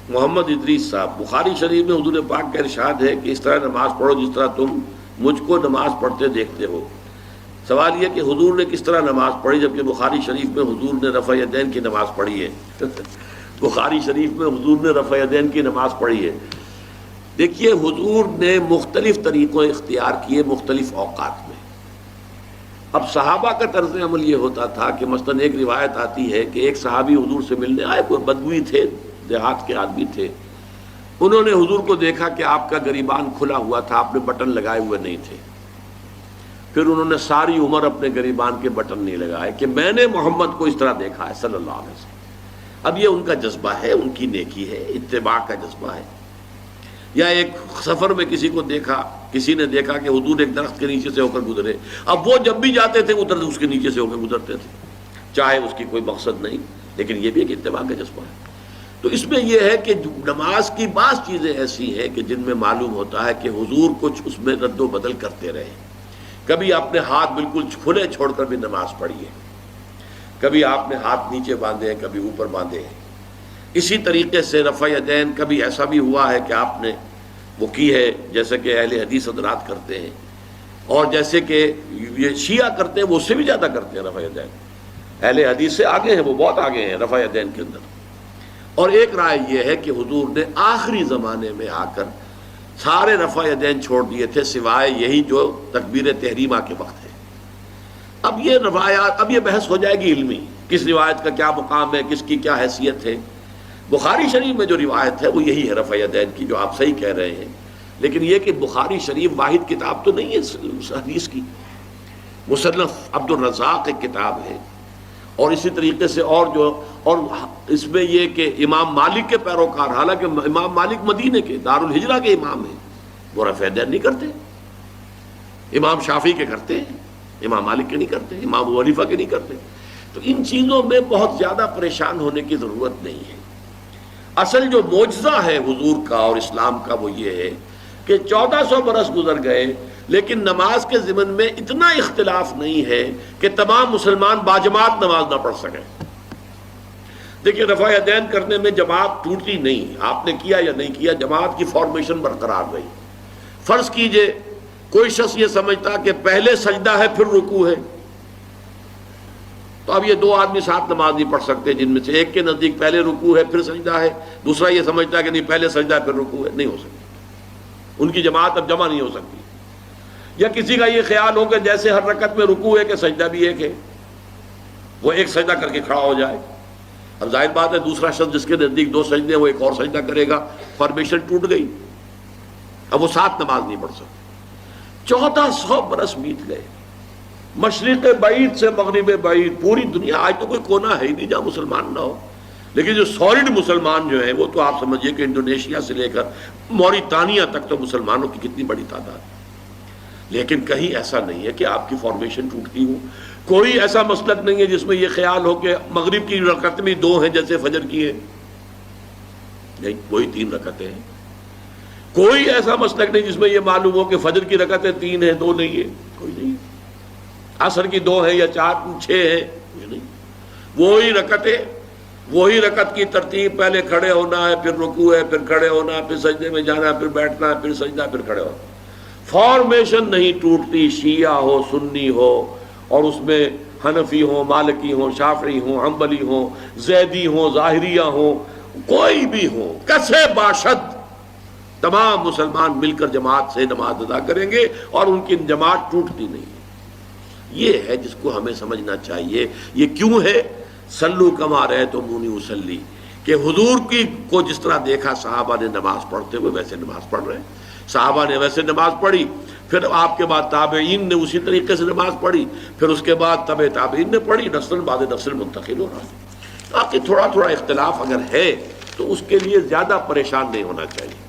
محمد ادریس صاحب، بخاری شریف میں حضور پاک کا ارشاد ہے کہ اس طرح نماز پڑھو جس طرح تم مجھ کو نماز پڑھتے دیکھتے ہو۔ سوال یہ کہ حضور نے کس طرح نماز پڑھی جبکہ بخاری شریف میں حضور نے رفع یدین کی نماز پڑھی ہے؟ بخاری شریف میں حضور نے رفع یدین کی نماز پڑھی ہے۔ دیکھیے حضور نے مختلف طریقوں اختیار کیے مختلف اوقات میں۔ اب صحابہ کا طرز عمل یہ ہوتا تھا کہ مثلاً ایک روایت آتی ہے کہ ایک صحابی حضور سے ملنے آئے، کوئی بدوی تھے، دیہات کے آدمی تھے، انہوں نے حضور کو دیکھا کہ آپ کا گریبان کھلا ہوا تھا، آپ نے بٹن لگائے ہوئے نہیں تھے۔ پھر انہوں نے ساری عمر اپنے گریبان کے بٹن نہیں لگائے کہ میں نے محمد کو اس طرح دیکھا ہے صلی اللہ علیہ وسلم۔ اب یہ ان کا جذبہ ہے، ان کی نیکی ہے، اتباع کا جذبہ ہے۔ یا ایک سفر میں کسی کو دیکھا، کسی نے دیکھا کہ حضور ایک درخت کے نیچے سے ہو کر گزرے، اب وہ جب بھی جاتے تھے ادھر اس کے نیچے سے ہو کر گزرتے تھے، چاہے اس کی کوئی مقصد نہیں، لیکن یہ بھی ایک اتباع کا جذبہ ہے۔ تو اس میں یہ ہے کہ نماز کی بعض چیزیں ایسی ہیں کہ جن میں معلوم ہوتا ہے کہ حضور کچھ اس میں رد و بدل کرتے رہے۔ کبھی آپ نے ہاتھ بالکل کھلے چھوڑ کر بھی نماز پڑھی ہے، کبھی آپ نے ہاتھ نیچے باندھے ہیں، کبھی اوپر باندھے ہیں۔ اسی طریقے سے رفع یدین کبھی ایسا بھی ہوا ہے کہ آپ نے وہ کی ہے جیسے کہ اہل حدیث حضرات کرتے ہیں، اور جیسے کہ یہ شیعہ کرتے ہیں وہ اس سے بھی زیادہ کرتے ہیں رفع یدین۔ اہل حدیث سے آگے ہیں، وہ بہت آگے ہیں رفع یدین کے اندر۔ اور ایک رائے یہ ہے کہ حضور نے آخری زمانے میں آ کر سارے رفع یدین چھوڑ دیے تھے سوائے یہی جو تکبیر تحریمہ کے وقت ہے۔ اب یہ روایات، اب یہ بحث ہو جائے گی علمی، کس روایت کا کیا مقام ہے، کس کی کیا حیثیت ہے۔ بخاری شریف میں جو روایت ہے وہ یہی ہے رفع یدین کی، جو آپ صحیح کہہ رہے ہیں، لیکن یہ کہ بخاری شریف واحد کتاب تو نہیں ہے حدیث کی، مصنف عبد الرزاق ایک کتاب ہے، اور اسی طریقے سے اور اس میں یہ کہ امام مالک کے پیروکار، حالانکہ امام مالک مدینے کے دارالہجرہ کے امام ہیں، وہ رفع یدین نہیں کرتے۔ امام شافعی کے کرتے ہیں، امام مالک کے نہیں کرتے، امام ابو حنیفہ کے نہیں کرتے۔ تو ان چیزوں میں بہت زیادہ پریشان ہونے کی ضرورت نہیں ہے۔ اصل جو معجزہ ہے حضور کا اور اسلام کا وہ یہ ہے کہ 1400 برس گزر گئے لیکن نماز کے ضمن میں اتنا اختلاف نہیں ہے کہ تمام مسلمان باجماعت نماز نہ پڑھ سکیں۔ دیکھیے رفع یدین کرنے میں جماعت ٹوٹی نہیں، آپ نے کیا یا نہیں کیا، جماعت کی فارمیشن برقرار رہی۔ فرض کیجئے کوئی شخص یہ سمجھتا کہ پہلے سجدہ ہے پھر رکوع ہے، تو اب یہ دو آدمی ساتھ نماز نہیں پڑھ سکتے، جن میں سے ایک کے نزدیک پہلے رکوع ہے پھر سجدہ ہے، دوسرا یہ سمجھتا ہے کہ نہیں پہلے سجدہ ہے پھر رکوع ہے، نہیں ہو سکتی، ان کی جماعت اب جمع نہیں ہو سکتی۔ یا کسی کا یہ خیال ہو کہ جیسے ہر رکعت میں رکوع ہے کہ سجدہ بھی ایک ہے، وہ ایک سجدہ کر کے کھڑا ہو جائے۔ اب ظاہر بات ہے دوسرا شخص جس کے نزدیک دو سجدے ہیں وہ ایک اور سجدہ کرے گا، فارمیشن ٹوٹ گئی، اب وہ ساتھ نماز نہیں پڑھ سکتے۔ 1400 برس بیت گئے، مشرق بعید سے مغرب بعید، پوری دنیا، آج تو کوئی کونا ہے ہی نہیں جہاں مسلمان نہ ہو، لیکن جو سالڈ مسلمان جو ہیں وہ تو آپ سمجھیے کہ انڈونیشیا سے لے کر موریتانیہ تک تو مسلمانوں کی کتنی بڑی تعداد۔ لیکن کہیں ایسا نہیں ہے کہ آپ کی فارمیشن ٹوٹتی ہو، کوئی ایسا مسلک نہیں ہے جس میں یہ خیال ہو کہ مغرب کی رکعت میں 2 ہیں جیسے فجر کی ہے، نہیں، وہی 3 رکعتیں ہیں۔ کوئی ایسا مسلک نہیں جس میں یہ معلوم ہو کہ فجر کی رکعتیں 3 ہیں 2 نہیں ہے، کوئی نہیں۔ عصر کی 2 ہیں یا 4 6 ہیں، یہ نہیں، وہی رکعت کی ترتیب، پہلے کھڑے ہونا ہے پھر رکوع ہے پھر کھڑے ہونا ہے پھر سجدے میں جانا ہے پھر بیٹھنا ہے پھر سجدہ پھر کھڑے ہونا۔ فارمیشن نہیں ٹوٹتی، شیعہ ہو سنی ہو، اور اس میں حنفی ہوں مالکی ہوں شافعی ہوں حنبلی ہوں زیدی ہوں ظاہریہ ہوں، کوئی بھی ہو، کسے باشد تمام مسلمان مل کر جماعت سے نماز ادا کریں گے اور ان کی جماعت ٹوٹتی نہیں۔ یہ ہے جس کو ہمیں سمجھنا چاہیے۔ یہ کیوں ہے؟ صلو کما رأیتمونی اصلی، کہ حضور کی کو جس طرح دیکھا صحابہ نے نماز پڑھتے ہوئے ویسے نماز پڑھ رہے ہیں، صحابہ نے ویسے نماز پڑھی، پھر آپ کے بعد تابعین نے اسی طریقے سے نماز پڑھی، پھر اس کے بعد تبع تابعین نے پڑھی، نسل بعد نسل منتقل ہو رہا ہے۔ باقی تھوڑا تھوڑا اختلاف اگر ہے تو اس کے لیے زیادہ پریشان نہیں ہونا چاہیے۔